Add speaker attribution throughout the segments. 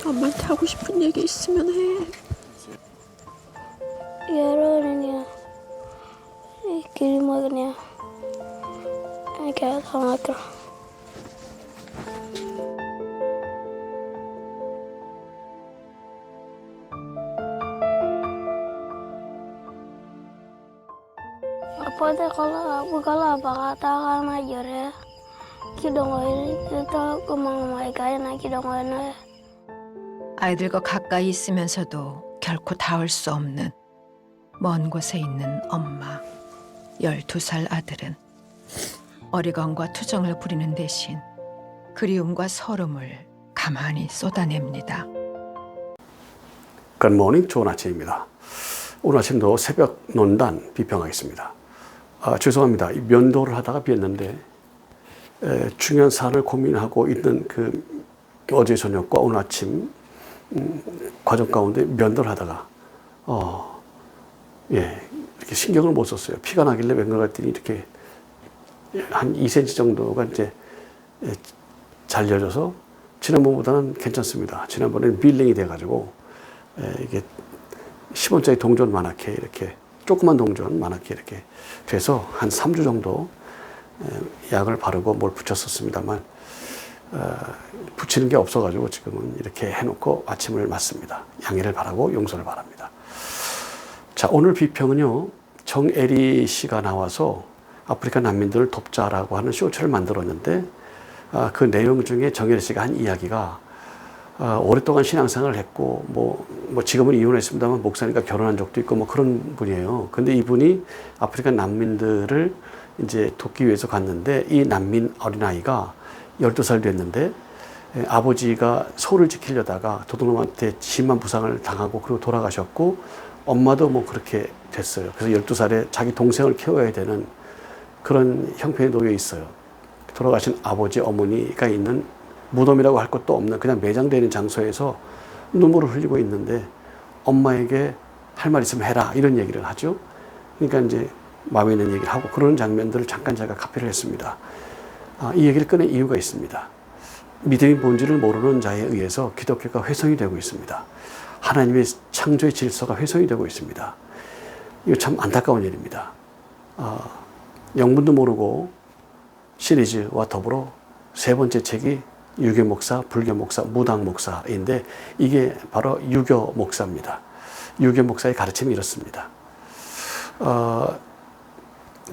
Speaker 1: 엄마한테 하고 싶은 얘기 있으면 해.
Speaker 2: Yaroninya kirimagnya kayak sangat apa deh kalau apa katakan aja ya kita ngoin kita kemana mereka ya kita ngoin ya.
Speaker 3: 아이들과 가까이 있으면서도 결코 닿을 수 없는 먼 곳에 있는 엄마. 12살 아들은 어리광과 투정을 부리는 대신 그리움과 서름을 가만히 쏟아냅니다.
Speaker 4: 굿모닝, 좋은 아침입니다. 오늘 아침도 새벽 논단 비평하겠습니다. 죄송합니다. 면도를 하다가 뵀는데 중요한 사안을 고민하고 있는 어제 저녁과 오늘 아침 과정 가운데 면도를 하다가 이렇게 신경을 못 썼어요. 피가 나길래 웬걸 했더니 이렇게 한 2cm 정도가 이제 잘려져서 지난번보다는 괜찮습니다. 지난번에는 밀링이 돼가지고 이게 10원짜리 동전만하게 이렇게 조그만 동전만하게 이렇게 돼서 한 3주 정도 약을 바르고 뭘 붙였었습니다만 붙이는 게 없어가지고 지금은 이렇게 해놓고 아침을 맞습니다. 양해를 바라고 용서를 바랍니다. 자, 오늘 비평은요, 정애리 씨가 나와서 아프리카 난민들을 돕자라고 하는 쇼츠를 만들었는데 그 내용 중에 정애리 씨가 한 이야기가 오랫동안 신앙생활을 했고 뭐 지금은 이혼했습니다만 목사니까 결혼한 적도 있고 뭐 그런 분이에요. 근데 이분이 아프리카 난민들을 이제 돕기 위해서 갔는데 이 난민 어린아이가 12살 됐는데 아버지가 소를 지키려다가 도둑놈한테 심한 부상을 당하고 그리고 돌아가셨고 엄마도 뭐 그렇게 됐어요. 그래서 12살에 자기 동생을 키워야 되는 그런 형편에 놓여 있어요. 돌아가신 아버지, 어머니가 있는 무덤이라고 할 것도 없는 그냥 매장되어 있는 장소에서 눈물을 흘리고 있는데 엄마에게 할 말 있으면 해라 이런 얘기를 하죠. 그러니까 이제 마음에 있는 얘기를 하고 그런 장면들을 잠깐 제가 카피를 했습니다. 이 얘기를 꺼낸 이유가 있습니다. 믿음의 본질을 모르는 자에 의해서 기독교가 훼손이 되고 있습니다. 하나님의 창조의 질서가 훼손이 되고 있습니다. 이거 참 안타까운 일입니다. 영문도 모르고 시리즈와 더불어 세 번째 책이 유교 목사, 불교 목사, 무당 목사인데 이게 바로 유교 목사입니다. 유교 목사의 가르침이 이렇습니다.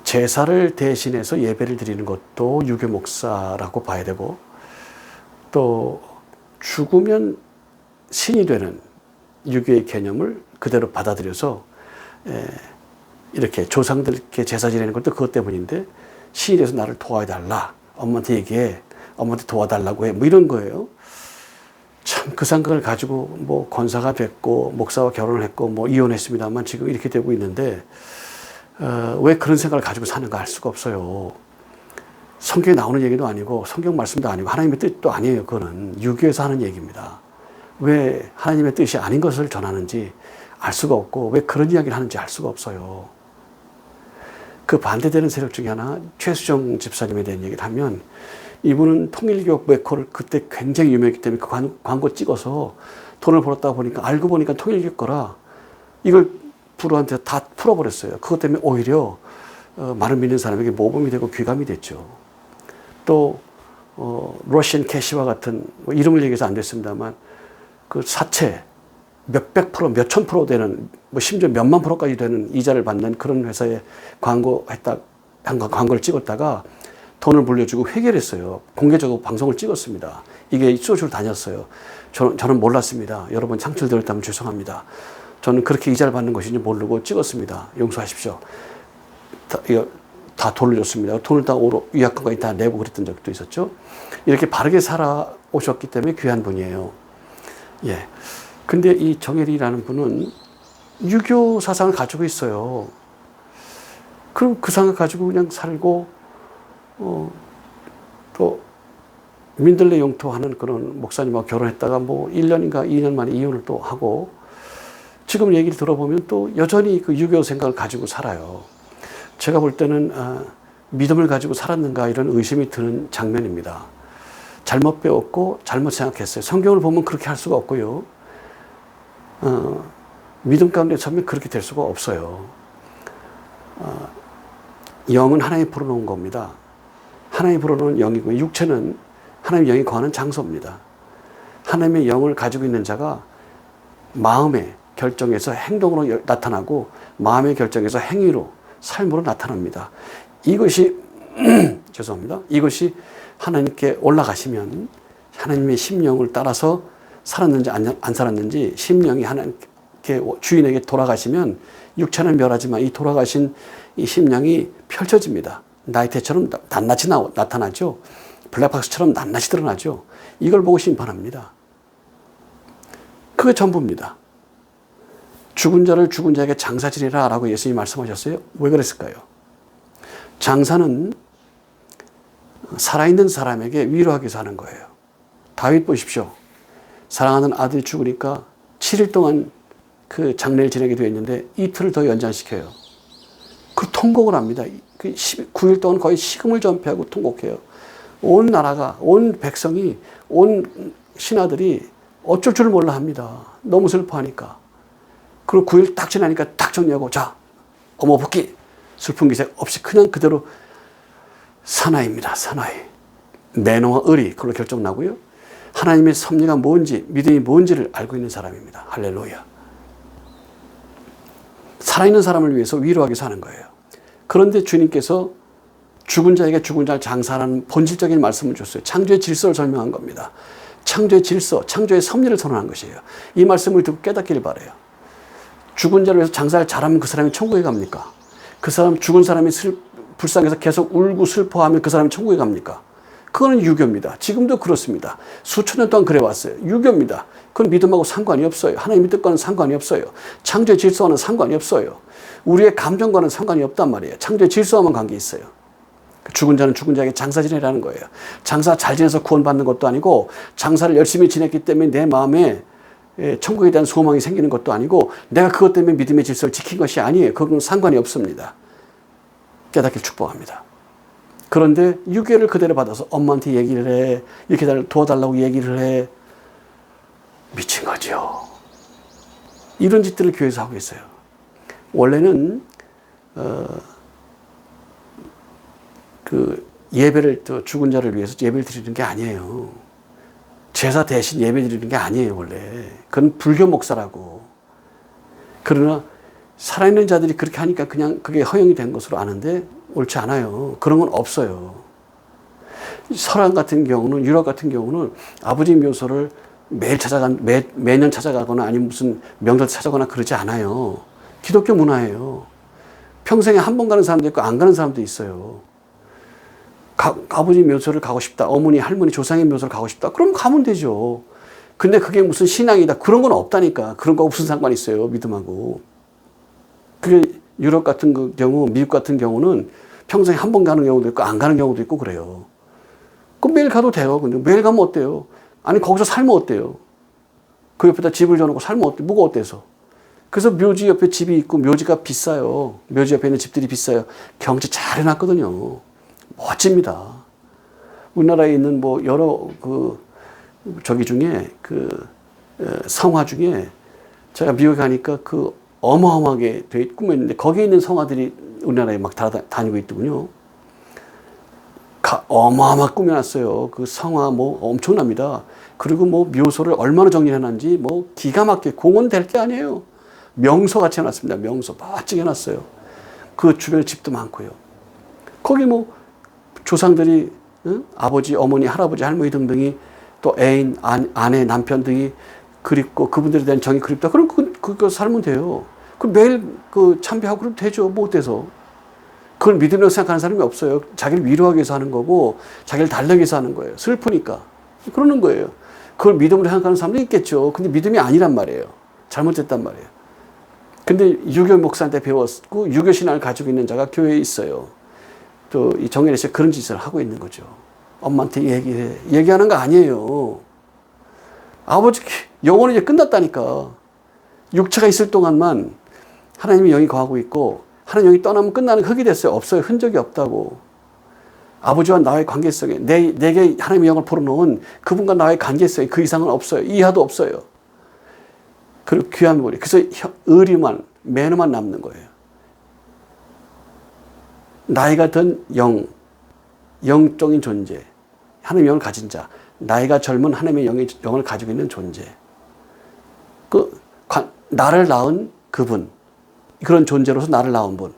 Speaker 4: 제사를 대신해서 예배를 드리는 것도 유교 목사라고 봐야 되고 또 죽으면 신이 되는 유교의 개념을 그대로 받아들여서 이렇게 조상들께 제사 지내는 것도 그것 때문인데 신이 돼서 나를 도와달라. 엄마한테 얘기해. 엄마한테 도와달라고 해. 뭐 이런 거예요. 참 그 생각을 가지고 뭐 권사가 됐고 목사와 결혼을 했고 뭐 이혼했습니다만 지금 이렇게 되고 있는데 왜 그런 생각을 가지고 사는가 알 수가 없어요. 성경에 나오는 얘기도 아니고 성경 말씀도 아니고 하나님의 뜻도 아니에요. 그거는 유교에서 하는 얘기입니다. 왜 하나님의 뜻이 아닌 것을 전하는지 알 수가 없고 왜 그런 이야기를 하는지 알 수가 없어요. 그 반대되는 세력 중에 하나 최수정 집사님에 대한 얘기를 하면 이분은 통일교 메코를 그때 굉장히 유명했기 때문에 그 광고 찍어서 돈을 벌었다 보니까 알고 보니까 통일교 거라 이걸 부르한테 다 풀어버렸어요. 그것 때문에 오히려 많은 믿는 사람에게 모범이 되고 귀감이 됐죠. 또 러시안 캐시와 같은 뭐 이름을 얘기해서 안 됐습니다만 그 사채 몇백 프로, 몇천 프로 되는 뭐 심지어 몇만 프로까지 되는 이자를 받는 그런 회사에 광고를 찍었다가 돈을 물려주고 회계를 했어요. 공개적으로 방송을 찍었습니다. 이게 소주를 다녔어요. 저는 몰랐습니다. 여러분 창출되었다면 죄송합니다. 저는 그렇게 이자를 받는 것인지 모르고 찍었습니다. 용서하십시오. 다 돈을 줬습니다. 돈을 다 위약금까지 다 내고 그랬던 적도 있었죠. 이렇게 바르게 살아오셨기 때문에 귀한 분이에요. 예. 근데 이 정혜리라는 분은 유교 사상을 가지고 있어요. 그럼 그 상을 가지고 그냥 살고 또 민들레 영토하는 그런 목사님하고 결혼했다가 뭐 1년인가 2년 만에 이혼을 또 하고 지금 얘기를 들어보면 또 여전히 그 유교 생각을 가지고 살아요. 제가 볼 때는 믿음을 가지고 살았는가 이런 의심이 드는 장면입니다. 잘못 배웠고 잘못 생각했어요. 성경을 보면 그렇게 할 수가 없고요. 믿음 가운데 서면 그렇게 될 수가 없어요. 영은 하나님이 불어놓은 겁니다. 하나님이 불어놓은 영이고 육체는 하나님의 영이 거하는 장소입니다. 하나님의 영을 가지고 있는 자가 마음의 결정에서 행동으로 나타나고 마음의 결정에서 행위로 삶으로 나타납니다. 이것이 죄송합니다. 이것이 하나님께 올라가시면 하나님의 심령을 따라서 살았는지 안 살았는지 심령이 하나님께 주인에게 돌아가시면 육체는 멸하지만 이 돌아가신 이 심령이 펼쳐집니다. 나이테처럼 낱낱이 나타나죠. 블랙박스처럼 낱낱이 드러나죠. 이걸 보고 심판합니다. 그게 전부입니다. 죽은 자를 죽은 자에게 장사 지내라 라고 예수님이 말씀하셨어요. 왜 그랬을까요? 장사는 살아있는 사람에게 위로하기 위해서 하는 거예요. 다윗 보십시오. 사랑하는 아들이 죽으니까 7일 동안 그 장례를 지내게 되었는데 이틀을 더 연장시켜요. 그 통곡을 합니다. 그 9일 동안 거의 식음을 전폐하고 통곡해요. 온 나라가, 온 백성이, 온 신하들이 어쩔 줄 몰라 합니다. 너무 슬퍼하니까. 그리고 9일 딱 지나니까 딱 정리하고, 자, 어머 복귀! 슬픈 기색 없이 그냥 그대로 사나이입니다. 사나이. 매너와 의리, 그걸로 결정 나고요. 하나님의 섭리가 뭔지, 믿음이 뭔지를 알고 있는 사람입니다. 할렐루야. 살아있는 사람을 위해서 위로하기 위해서 하는 거예요. 그런데 주님께서 죽은 자에게 죽은 자를 장사하는 본질적인 말씀을 줬어요. 창조의 질서를 설명한 겁니다. 창조의 질서, 창조의 섭리를 선언한 것이에요. 이 말씀을 듣고 깨닫기를 바라요. 죽은 자를 위해서 장사를 잘하면 그 사람이 천국에 갑니까? 그 사람, 죽은 사람이 불쌍해서 계속 울고 슬퍼하면 그 사람이 천국에 갑니까? 그거는 유교입니다. 지금도 그렇습니다. 수천 년 동안 그래왔어요. 유교입니다. 그건 믿음하고 상관이 없어요. 하나님의 뜻과는 상관이 없어요. 창조의 질서와는 상관이 없어요. 우리의 감정과는 상관이 없단 말이에요. 창조의 질서와만 관계 있어요. 죽은 자는 죽은 자에게 장사 지내라는 거예요. 장사 잘 지내서 구원받는 것도 아니고 장사를 열심히 지냈기 때문에 내 마음에 천국에 대한 소망이 생기는 것도 아니고 내가 그것 때문에 믿음의 질서를 지킨 것이 아니에요. 그건 상관이 없습니다. 깨닫기를 축복합니다. 그런데 유괴를 그대로 받아서 엄마한테 얘기를 해. 이렇게 도와달라고 얘기를 해. 미친 거죠. 이런 짓들을 교회에서 하고 있어요. 원래는 그 예배를 죽은 자를 위해서 예배를 드리는 게 아니에요. 제사 대신 예배 드리는 게 아니에요. 원래 그건 불교 목사라고. 그러나 살아있는 자들이 그렇게 하니까 그냥 그게 허용이 된 것으로 아는데 옳지 않아요. 그런 건 없어요. 서양 같은 경우는, 유럽 같은 경우는 아버지 묘소를 매년 찾아가거나 아니면 무슨 명절 찾아가거나 그러지 않아요. 기독교 문화예요. 평생에 한 번 가는 사람도 있고 안 가는 사람도 있어요. 아버지 묘소를 가고 싶다. 어머니, 할머니, 조상의 묘소를 가고 싶다. 그럼 가면 되죠. 근데 그게 무슨 신앙이다. 그런 건 없다니까. 그런 거 무슨 상관이 있어요. 믿음하고. 그게 유럽 같은 경우, 미국 같은 경우는 평생에 한 번 가는 경우도 있고 안 가는 경우도 있고 그래요. 그럼 매일 가도 돼요. 근데 매일 가면 어때요? 아니 거기서 살면 어때요? 그 옆에다 집을 져놓고 살면 어때? 뭐가 어때서? 그래서 묘지 옆에 집이 있고 묘지가 비싸요. 묘지 옆에 있는 집들이 비싸요. 경치 잘 해놨거든요. 멋집니다. 우리나라에 있는 뭐 여러 저기 중에 성화 중에 제가 미국에 가니까 어마어마하게 꾸며있는데 거기에 있는 성화들이 우리나라에 막 다니고 있더군요. 어마어마하게 꾸며놨어요. 그 성화 뭐 엄청납니다. 그리고 뭐 묘소를 얼마나 정리해놨는지 뭐 기가 막히게 공원 될 게 아니에요. 명소같이 해놨습니다. 명소 멋지게 해놨어요. 그 주변에 집도 많고요. 거기 뭐 조상들이 아버지, 어머니, 할아버지, 할머니 등등이 또 애인, 아내, 남편 등이 그립고 그분들에 대한 정이 그립다. 그럼 그거 살면 돼요. 매일 참배하고 그러면 되죠. 뭐 어때서. 그걸 믿음이라고 생각하는 사람이 없어요. 자기를 위로하기 위해서 하는 거고 자기를 달래기 위해서 하는 거예요. 슬프니까. 그러는 거예요. 그걸 믿음으로 생각하는 사람도 있겠죠. 근데 믿음이 아니란 말이에요. 잘못됐단 말이에요. 근데 유교 목사한테 배웠고 유교 신앙을 가지고 있는 자가 교회에 있어요. 또 이 정현애 씨가 그런 짓을 하고 있는 거죠. 엄마한테 얘기하는 거 아니에요. 아버지 영혼은 이제 끝났다니까. 육체가 있을 동안만 하나님의 영이 거하고 있고 하나님 영이 떠나면 끝나는 흙이 됐어요. 없어요. 흔적이 없다고. 아버지와 나의 관계성에 내게 하나님의 영을 불어넣은 그분과 나의 관계성에 그 이상은 없어요. 이하도 없어요. 그리고 귀한 머리. 그래서 의리만 매너만 남는 거예요. 나이가 든 영적인 존재, 하나님의 영을 가진 자, 나이가 젊은 하나님의 영을 가지고 있는 존재, 나를 낳은 그분, 그런 존재로서 나를 낳은 분,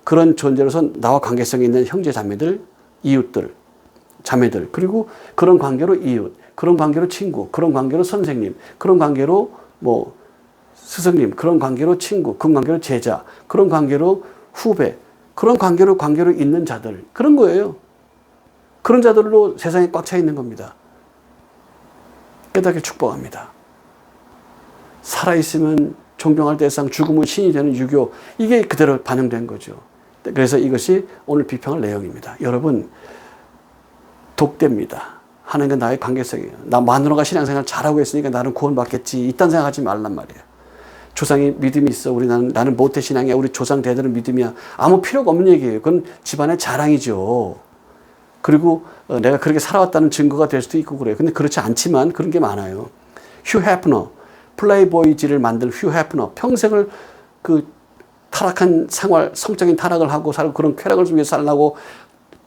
Speaker 4: 그런 존재로서 나와 관계성이 있는 형제 자매들, 이웃들, 자매들, 그리고 그런 관계로 이웃, 그런 관계로 친구, 그런 관계로 선생님, 그런 관계로 스승님, 그런 관계로 친구, 그런 관계로 제자, 그런 관계로 후배, 그런 관계로 있는 자들, 그런 거예요. 그런 자들로 세상에 꽉 차 있는 겁니다. 깨닫게 축복합니다. 살아있으면 존경할 대상, 죽으면 신이 되는 유교, 이게 그대로 반영된 거죠. 그래서 이것이 오늘 비평할 내용입니다. 여러분, 독대입니다. 하나님과 나의 관계성이에요. 나 마누라가 신앙생활 잘하고 있으니까 나는 구원받겠지. 이딴 생각하지 말란 말이에요. 조상이 믿음이 있어. 나는 모태신앙이야. 우리 조상 대대는 믿음이야. 아무 필요가 없는 얘기예요. 그건 집안의 자랑이죠. 그리고 내가 그렇게 살아왔다는 증거가 될 수도 있고 그래요. 근데 그렇지 않지만 그런 게 많아요. 휴 해프너, 플레이보이지를 만든 휴 해프너, 평생을 그 타락한 생활, 성적인 타락을 하고 살고 그런 쾌락을 위해서 살라고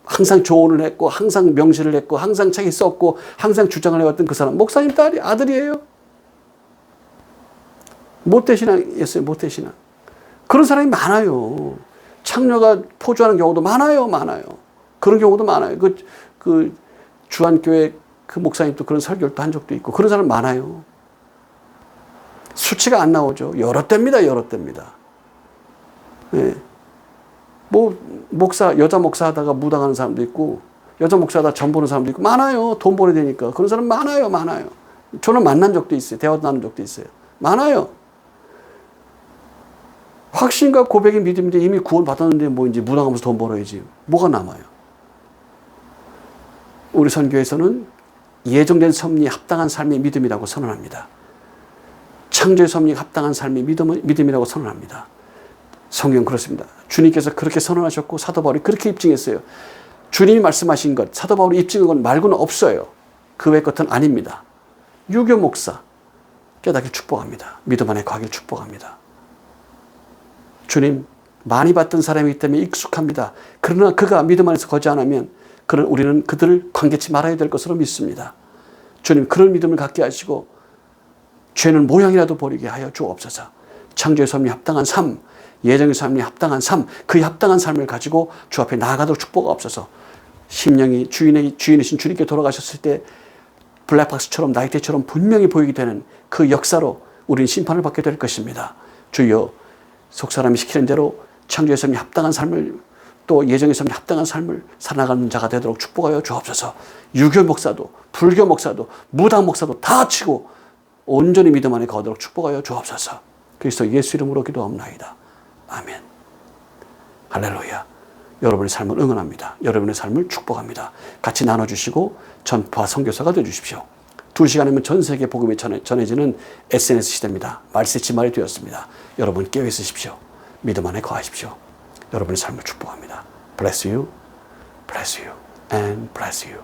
Speaker 4: 항상 조언을 했고, 항상 명시를 했고, 항상 책이 썼고, 항상 주장을 해왔던 그 사람, 목사님 아들이에요. 모태신앙이었어요, 모태신앙. 그런 사람이 많아요. 창녀가 포주하는 경우도 많아요. 그런 경우도 많아요. 그 주한교회 그 목사님도 그런 설교를 또 한 적도 있고, 그런 사람 많아요. 수치가 안 나오죠. 여러 때입니다. 네. 여자 목사 하다가 무당하는 사람도 있고, 여자 목사 하다가 전 보는 사람도 있고, 많아요. 돈 벌어야 되니까. 그런 사람 많아요. 저는 만난 적도 있어요. 대화 나눈 적도 있어요. 많아요. 확신과 고백이 믿음인데 이미 구원 받았는데 뭐 이제 무당하면서 돈 벌어야지. 뭐가 남아요? 우리 선교에서는 예정된 섭리에 합당한 삶의 믿음이라고 선언합니다. 창조의 섭리에 합당한 삶의 믿음이라고 선언합니다. 성경 그렇습니다. 주님께서 그렇게 선언하셨고 사도 바울이 그렇게 입증했어요. 주님이 말씀하신 것, 사도 바울이 입증한 것 말고는 없어요. 그 외 것은 아닙니다. 유교 목사 깨닫게 축복합니다. 믿음 안에 가길 축복합니다. 주님, 많이 받던 사람이기 때문에 익숙합니다. 그러나 그가 믿음 안에서 거지 않으면 우리는 그들을 관계치 말아야 될 것으로 믿습니다. 주님, 그런 믿음을 갖게 하시고 죄는 모양이라도 버리게 하여 주옵소서. 창조의 섭리에 합당한 삶, 예정의 섭리에 합당한 삶, 그 합당한 삶을 가지고 주 앞에 나아가도록 축복하옵소서. 심령이 주인이신 주님께 돌아가셨을 때 블랙박스처럼 나이테처럼 분명히 보이게 되는 그 역사로 우리는 심판을 받게 될 것입니다. 주여, 속사람이 시키는 대로 창조의 섭리에 합당한 삶을, 또 예정의 섭리에 합당한 삶을 살아가는 자가 되도록 축복하여 주옵소서. 유교 목사도, 불교 목사도, 무당 목사도 다 치고 온전히 믿음 안에 거하도록 축복하여 주옵소서. 그리스도 예수 이름으로 기도합나이다. 아멘. 할렐루야. 여러분의 삶을 응원합니다. 여러분의 삶을 축복합니다. 같이 나눠주시고 전파 선교사가 되어주십시오. 2시간이면 전 세계 복음이 전해지는 SNS 시대입니다. 말세지말이 되었습니다. 여러분 깨어있으십시오. 믿음 안에 거하십시오. 여러분의 삶을 축복합니다. Bless you, bless you, and bless you.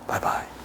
Speaker 4: Bye bye.